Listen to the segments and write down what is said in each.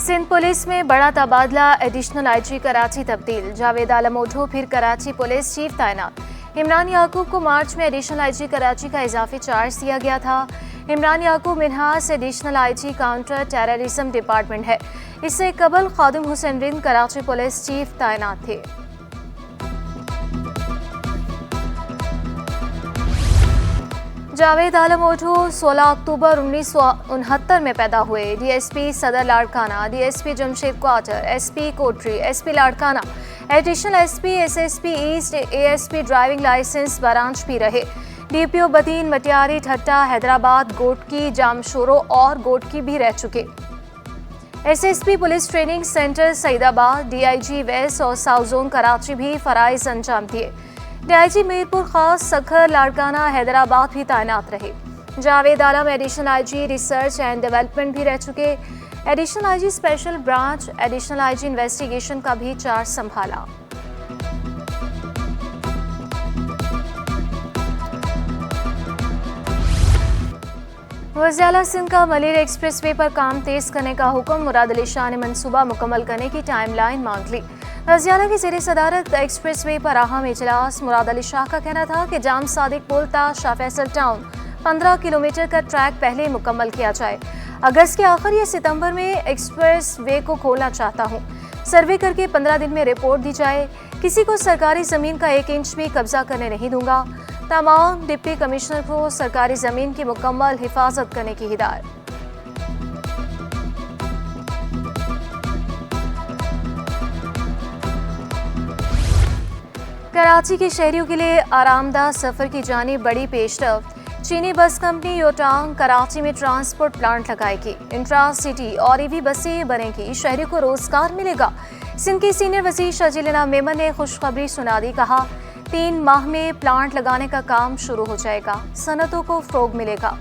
Sindh police में बड़ा तबादला, एडिशनल आईजी कराची तब्दील। जावेद आलम ओढो फिर कराची पुलिस चीफ तैनात। इमरान याकूब को मार्च में एडिशनल आईजी कराची का इजाफी चार्ज दिया गया था। Imran Yaqub Minhas additional IG counter terrorism department है। इससे कबल खादिम हुसैन रिंद कराची पुलिस चीफ तैनात थे। जावेद आलम ओढो 16 अक्टूबर 1969 में पैदा हुए। डीएसपी सदर Larkana, DSP Jamshed quarter, SP Kotri, SP Larkana, additional SP, SSP east, ASP driving licence branch भी रहे। डीपीओ बदीन, मटियारी, ठट्टा, हैदराबाद, गोटकी, जामशोरो और गोटकी भी रह चुके। SSP police training centre Saeedabad, DIG west और साउथ जोन कराची भी फराइज अंजाम दिए। डीआईजी मीरपुर खास, सखर, लाड़काना, हैदराबाद भी तैनात रहे। Javed Alam additional IG research and development भी रह चुके। Additional IG special branch, additional IG investigation का भी चार्ज संभाला। वज़ीर-ए-आला सिंध का मलिर एक्सप्रेसवे पर काम तेज करने का हुक्म। मुराद अली शाह ने मंसूबा मुकम्मल करने की टाइमलाइन मांग ली। वज़ीर-ए-आला की ज़ेरे सदारत एक्सप्रेसवे पर अहम इजलास। मुराद अली शाह का कहना था कि जाम सादिक पुल ता शाह फैसल टाउन 15 किलोमीटर का ट्रैक पहले मुकम्मल किया जाए। अगस्त के आखिर या सितंबर में एक्सप्रेस वे को खोलना चाहता हूँ। सर्वे करके 15 दिन में रिपोर्ट दी जाए। किसी को सरकारी ज़मीन का 1 इंच भी कब्जा करने नहीं दूंगा। तमाम डिप्टी कमिश्नर को सरकारी ज़मीन की मुकम्मल हिफाजत करने की हिदायत। कराची के शहरियों के लिए आरामदाह सफ़र की जानिब बड़ी पेशरफ। चीनी बस कंपनी योटांग कराची में ट्रांसपोर्ट प्लांट लगाएगी। इंट्रा सिटी और ईवी बसें बनेंगी। शहरियों को रोजगार मिलेगा। सिंध के सीनियर वज़ीर शजील मेमन ने खुशखबरी सुना दी। कहा 3 माह में प्लांट लगाने का काम शुरू हो जाएगा। सनतों को फ़रोग़ मिलेगा।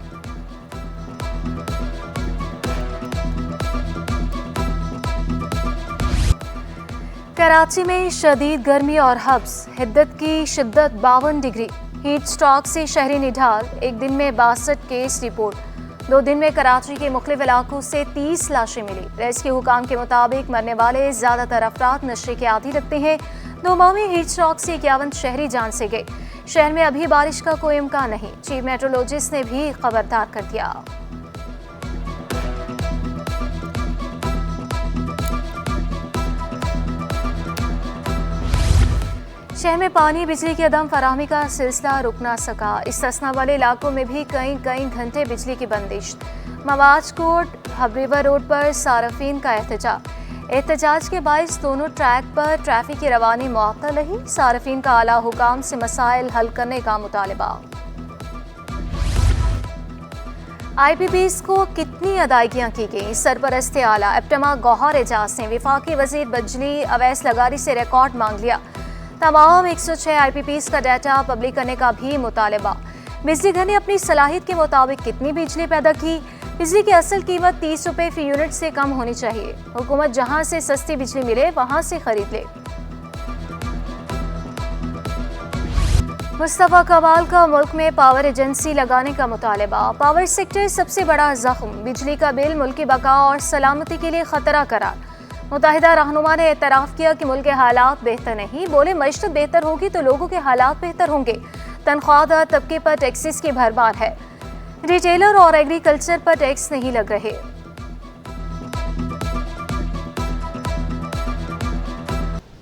कराची में शदीद गर्मी और हब्स, हिद्दत की शिद्दत 52 डिग्री। हीट स्ट्रोक से शहरी निढाल। एक दिन में 62 केस रिपोर्ट। 2 दिन में कराची के मुख्तलिफ इलाकों से 30 लाशें मिली। रेस्क्यू हुकाम के मुताबिक मरने वाले ज़्यादातर अफराद नशे के आदी रखते हैं। 2 माह में हीट स्ट्रोक से 51 शहरी जान से गए। शहर में अभी बारिश का कोई इम्कान नहीं। चीफ मेट्रोलॉजिस्ट ने भी खबरदार कर दिया। शहर में पानी बिजली की अदम फराहमी का सिलसिला रुक ना सका। इस्तिस्ना वाले इलाकों में भी कई घंटे बिजली की बंदिश। मवाज कोट हबरीवर रोड पर सारफीन का एहतजाज के बाइस दोनों ट्रैक पर ट्रैफिक की रवानी मुअत्तल रही। सारफीन का आला हुकाम से मसाइल हल करने का मुतालबा। IPPs को कितनी अदायगियाँ की गई? सरपरस्त आला एप्टमा गौहर एजाज ने वफाकी वजीर बिजली अवैस लगारी से रिकॉर्ड मांग लिया। तमाम 106 IPPs का डाटा पब्लिक करने का भी मुतालबा। बिजली घर ने अपनी सलाहियत के मुताबिक कितनी बिजली पैदा की? बिजली की असल कीमत 30 रुपये फी यूनिट से कम होनी चाहिए। हुकूमत जहां से सस्ती बिजली मिले वहां से खरीद ले। मुस्तफा कमाल का मुल्क में पावर एजेंसी लगाने का मुतालबा। पावर सेक्टर सबसे बड़ा जख्म। बिजली का बिल मुल्क की बका और सलामती के लिए खतरा करार। मुत्तहिदा रहनुमा ने एतराफ़ किया कि मुल्क के हालात बेहतर नहीं। बोले मईशत बेहतर होगी तो लोगों के हालात बेहतर होंगे। तनख्वाहदार तबके पर टैक्सेस की भरमार है। रिटेलर और एग्रीकल्चर पर टैक्स नहीं लग रहे।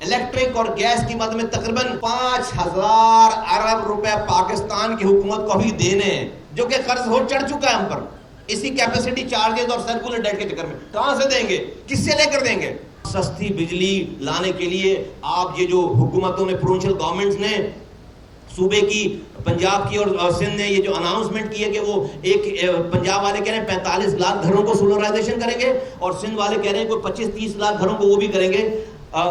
इलेक्ट्रिक और गैस की मद में तकरीबन 5000 अरब रुपए पाकिस्तान की हुकूमत को भी देने हैं, जो कि कर्ज हो चढ़ चुका है हम पर। इसी कैपेसिटी चार्जेस और सर्कुलर डेट के चक्कर में कहां से देंगे, किससे लेकर देंगे? सस्ती बिजली लाने के लिए आप ये जो हुकूमतों ने, प्रोविंशियल गवर्नमेंट्स ने, सूबे की, पंजाब की और सिंध ने ये जो अनाउंसमेंट की है कि वो पंजाब वाले कह रहे हैं 45 लाख घरों को सोलराइजेशन करेंगे और सिंध वाले कह रहे हैं कोई 25-30 लाख घरों को वो भी करेंगे।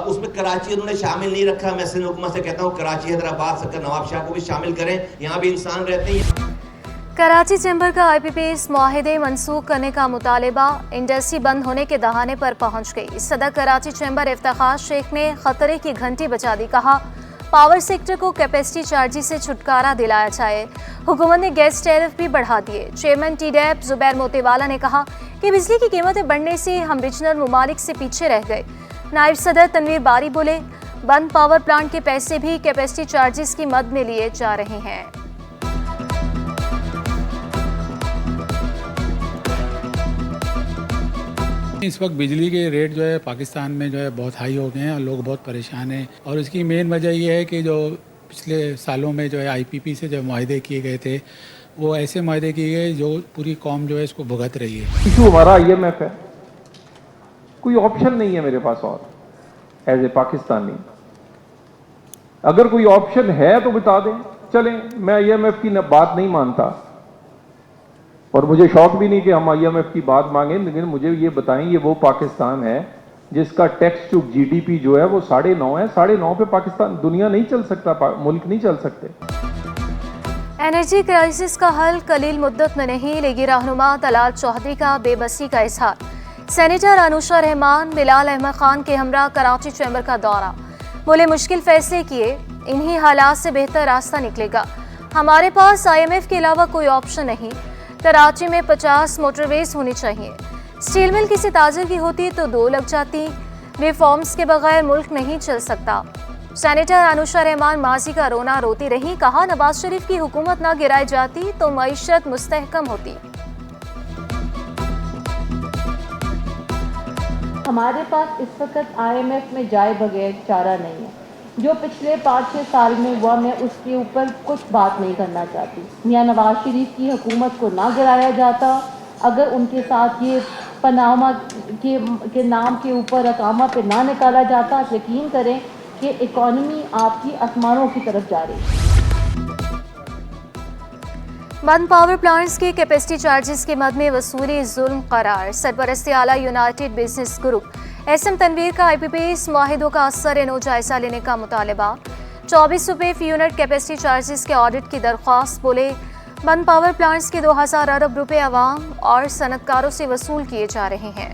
उसमें कराची उन्होंने शामिल नहीं रखा। मैं सिंध हुकूमत से कहता हूँ कराची, हैदराबाद, सक्कर, नवाबशाह को भी शामिल करें। यहाँ भी इंसान रहते हैं। कराची चैम्बर का IPPs मुआहिदे मनसूख करने का मुतालबा। इंडस्ट्री बंद होने के दहाने पर पहुंच गई। सदर कराची चैम्बर इफ्तिखार शेख ने खतरे की घंटी बजा दी। कहा पावर सेक्टर को कैपेसिटी चार्जेस से छुटकारा दिलाया जाए। हुकूमत ने गैस टैरिफ भी बढ़ा दिए। चेयरमैन TDAP जुबैर मोतीवाला ने कहा कि बिजली की कीमतें बढ़ने से हम रीजनल ममालिक से पीछे रह गए। नायब सदर तनवीर बारी बोले, बंद पावर प्लांट के पैसे भी कैपेसिटी चार्जेस की मद में लिए जा रहे हैं। इस वक्त बिजली के रेट जो है पाकिस्तान में जो है बहुत हाई हो गए हैं और लोग बहुत परेशान हैं, और इसकी मेन वजह ये है कि जो पिछले सालों में जो है आईपीपी से जो माहदे किए गए थे वो ऐसे माहदे किए गए जो पूरी कौम जो है इसको भुगत रही है। इशू हमारा IMF है, कोई ऑप्शन नहीं है मेरे पास और एज ए पाकिस्तानी। अगर कोई ऑप्शन है तो बता दें, चलें। मैं IMF की बात नहीं मानता और मुझे शौक भी नहीं कि हम IMF की बात मांगें, लेकिन मुझे ये बताएं, ये वो पाकिस्तान है जिसका टैक्स टू GDP जो है वो 9.5 है। 9.5 पे पाकिस्तान, दुनिया नहीं चल सकता, मुल्क नहीं चल सकते। एनर्जी क्राइसिस का हल कलील मुद्दत में नहीं, लेगी रहनुमा तलाल चौधरी का बेबसी का इजहार। सेनेटर अनुशा रहमान बिलाल अहमद खान के हमरा कराची चैम्बर का दौरा, बोले मुश्किल फैसले किए, इन्हीं हालात से बेहतर रास्ता निकलेगा। हमारे पास IMF के अलावा कोई ऑप्शन नहीं। कराची में 50 मोटरवेज होनी चाहिए। स्टील मिल किसी ताजिर की होती तो 2 लग जाती। रिफॉर्म्स के बगैर मुल्क नहीं चल सकता। सेनेटर अनुशा रहमान माजी का रोना रोती रही, कहा नवाज शरीफ की हुकूमत ना गिराई जाती तो मईशत मुस्तहकम होती। हमारे पास इस वक्त IMF में जाए बगैर चारा नहीं है। जो पिछले 5-6 साल में हुआ, मैं उसके ऊपर कुछ बात नहीं करना चाहती। मियां नवाज शरीफ की हुकूमत को ना गिराया जाता, अगर उनके साथ ये पनामा के नाम के ऊपर अकामा पे ना निकाला जाता, यकीन करें कि इकॉनमी आपकी आसमानों की तरफ जा रही है। बंद पावर प्लांट्स के कैपेसिटी चार्जेस के मद में वसूली जुल्म करार। सरपरस्ती आला united business group SM Tanveer का IPPs माहिदों का असर नो जायजा लेने का मुतालबा। 24 रुपये फी यूनिट कैपेसिटी चार्जेस के ऑडिट की दरख्वास्त, बोले बंद पावर प्लांट्स के 2000 अरब रुपए अवाम और सनतकारों से वसूल किए जा रहे हैं।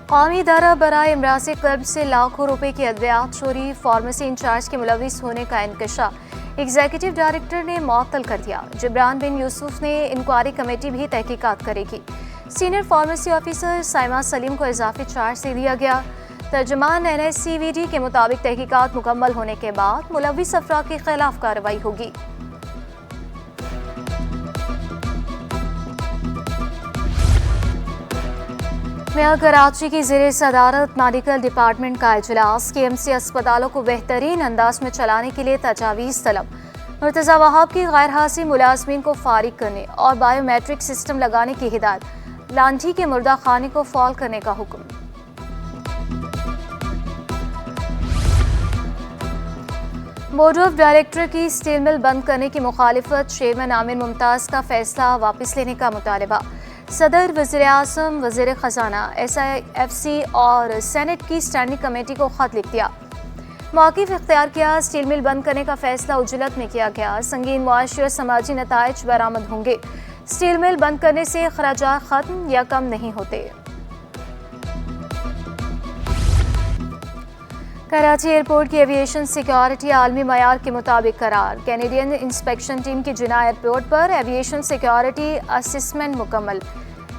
कौमी इदारा बराए इमराज कर्ब से लाखों रुपए की अद्वियात चोरी, फार्मेसी इंचार्ज के मुलविस होने का इंकशाफ एग्जीक्यूटिव डायरेक्टर ने मुअत्तल कर दिया। जिब्रान बिन यूसुफ ने इंक्वायरी कमेटी भी तहकीकात करेगी। Senior pharmacy officer Saima Salim को इजाफी चार्ज दे दिया गया। तर्जुमान NSCVD के मुताबिक तहकीकात मुकम्मल होने के बाद मुलविस अफराद के खिलाफ कार्रवाई होगी। मेयर कराची की ज़ेरे सदारत मेडिकल डिपार्टमेंट का इजलास। KMC अस्पतालों को बेहतरीन अंदाज में चलाने के लिए तजावीज़ तलब। मुर्तज़ा वहाब की गैर हाजिर मुलाजमीन को फारिग करने और बायोमेट्रिक सिस्टम लगाने की हिदायत। लांठी के मुर्दा खाने को फॉल करने का हुक्म। बोर्ड ऑफ डायरेक्टर की स्टील मिल बंद करने की मुखालिफत। चेयरमैन आमिर मुमताज़ का फैसला वापस लेने का मुतालबा। सदर, वज़ीर-ए-आज़म, वज़ीर ख़ज़ाना, SIFC और सेनेट की स्टैंडिंग कमेटी को ख़त लिख दिया। मौक़िफ़ इख्तियार किया। स्टील मिल बंद करने का फैसला उजलत में किया गया। संगीन मुआशी और समाजी नताइज बरामद होंगे। स्टील मिल बंद करने से खराजात ख़त्म या कम नहीं होते। कराची एयरपोर्ट की एविएशन सिक्योरिटी आलमी मयार के मुताबिक करार। कैनेडियन इंस्पेक्शन टीम की जिना एयरपोर्ट पर एविएशन सिक्योरिटी असेसमेंट मुकम्मल।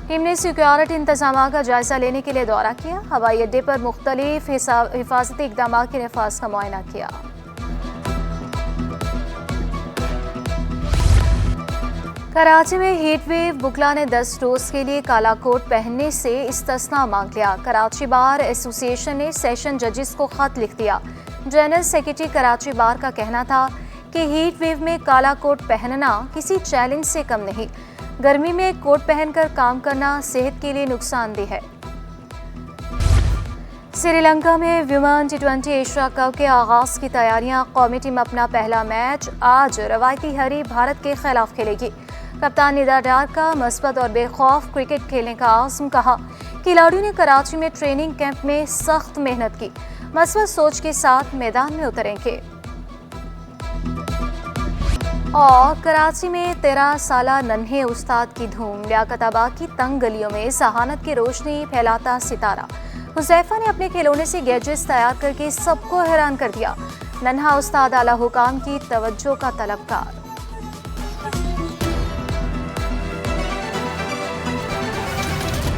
टीम ने सिक्योरिटी इंतजाम का जायजा लेने के लिए दौरा किया। हवाई अड्डे पर मुख्तलिफ हिफाजती इकदाम के नफाज का मुआयना किया। कराची में हीट वेव, बुकला ने 10 रोज के लिए काला कोट पहनने से इस्तिस्ना मांग लिया। कराची बार एसोसिएशन ने सेशन जजेस को खत लिख दिया। जनरल सेक्रेटरी कराची बार का कहना था कि हीट वेव में काला कोट पहनना किसी चैलेंज से कम नहीं। गर्मी में कोट पहनकर काम करना सेहत के लिए नुकसानदेह है। श्रीलंका में वुमेन T20 एशिया कप के आगाज की तैयारियां। कौमी टीम अपना पहला मैच आज रवायती हरी भारत के खिलाफ खेलेगी। कप्तान निदा डार का मस्बत और बेखौफ क्रिकेट खेलने का आज़म। कहा खिलाड़ियों ने कराची में ट्रेनिंग कैंप में सख्त मेहनत की, मस्बत सोच के साथ मैदान में उतरेंगे। और कराची में 13 साला नन्हे उस्ताद की धूम। लियाकताबाद की तंग गलियों में जहानत की रोशनी फैलाता सितारा। हुज़ैफा ने अपने खिलौने से गैजेट्स तैयार करके सबको हैरान कर दिया। नन्हा उस्ताद आला हुकाम की तवज्जो का तलबगार।